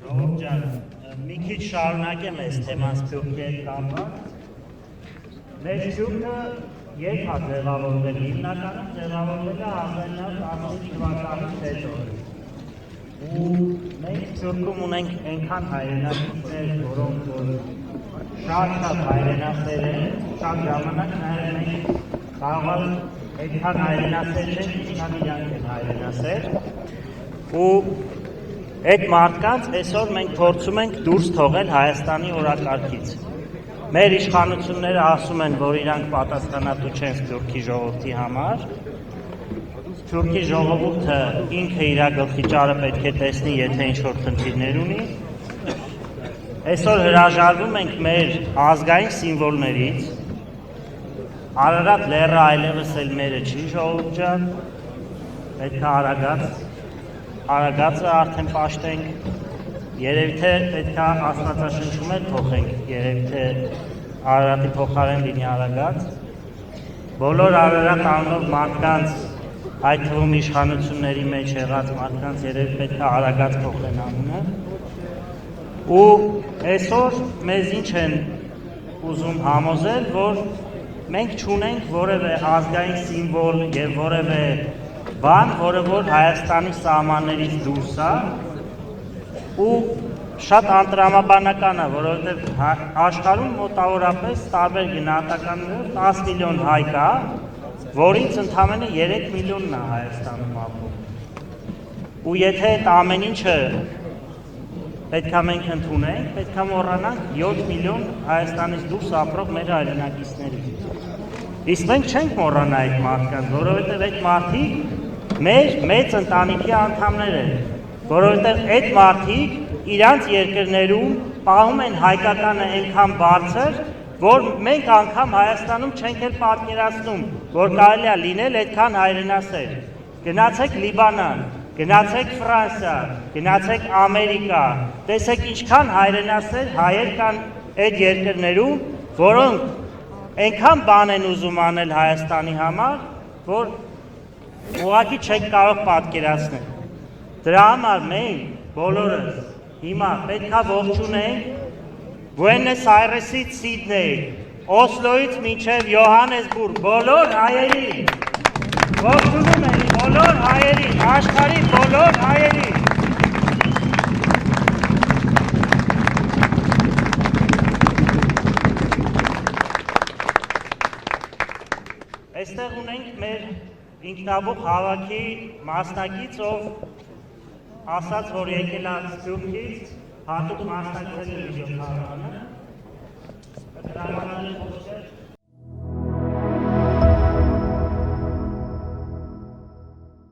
Ժողովուրդ ջան, մի քիչ շարունակեմ այս թեման Սփյուռքի հետ կապված։ Մեր Սփյուռքը երբ է ձևավորվել, հիմնականում ձևավորվել է 1915 թվականից հետո։ Ու մենք Սփյուռքում ունենք այնքան հայրենակիցներ, որոնք շատ հայրենասեր են, շատ ժամանակ նաև մենք կարող այնքան հայրենասեր չենք, ինչքան իրանք են հայրենասեր։ Ու այդ մարդկանց այսօր մենք փորձում ենք դուրս թողել Հայաստանի օրակարգից։ Մեր իշխանությունները ասում են, որ իրանք պատասխանատու չեն Սփյուռքի ժողովրդի համար։ Սփյուռքի ժողովուրդը ինքը իր գլխի ճարը պետք է տեսնի, եթե ինչ-որ խնդիրներ ունի։ Այսօր հրաժարվում ենք մեր ազգային սիմվոլներից։ Արարատ լեռը այլևս էլ մերը չի, ժողովուրդ ջան, պետք է Արագածը արդեն պաշտենք, երևի թե պետք է Աստվածաշնչում էլ փոխենք, երևի թե Արարատի փոխարեն լինի Արագած։ Բոլոր Արարատ անունով մարդկանց, այդ թվում իշխանությունների մեջ եղած մարդկանց երևի պետք է Արագած փոխեն անունը։ Ու այսօր մեզ ինչ են ուզում համոզել, որ մենք չունենք որևէ ազգային սիմվոլ եւ որևէ բան, որը որ Հայաստանի սահմաններից դուրս է, ու շատ անտրամաբանական է, որովհետև աշխարհում մոտավորապես տարբեր գնահատականներով 10 միլիոն հայ կա, որից ընդամենը 3 միլիոնն է Հայաստանում ապրում։ Ու եթե այդ ամեն ինչը պետք է մենք ընդունենք, պետք է մոռանանք 7 միլիոն Հայաստանից դուրս ապրող մեր հայրենակիցներից։ Իսկ մենք չենք մոռանա այդ մարդկանց, որովհետև այդ մարդիկ մեր մեծ ընտանիքի անդամներ են, որովհետև այդ մարդիկ իրանց երկրներում պահում են հայկականը այնքան բարձր, որ մենք անգամ Հայաստանում չենք էլ պատկերացնում, որ կարելի է լինել այդքան հայրենասեր։ Գնացեք Լիբանան, գնացեք Ֆրանսիա, գնացեք Ամերիկա, տեսեք ինչքան հայրենասեր հայեր կան այդ երկրներում, որոնք այնքան բան են ուզում անել Հայաստանի համար, որ ուղղակի չեք կարող պատկերացնել։ Դրա համար մենք բոլորս հիմա պետք է ողջունենք Բուենոս Այրեսից Սիդնեյ, Օսլոից մինչև Յոհանեսբուրգ բոլոր հայերին, ողջունում ենք բոլոր հայերին, աշխարհի բոլոր հայերին։ Այստեղ ունենք մեր ինքնաբուխ հավաքի մասնակից, ով ասաց, որ եկել է Սփյուռքից, հատուկ մասնակցել է միջոցառմանը։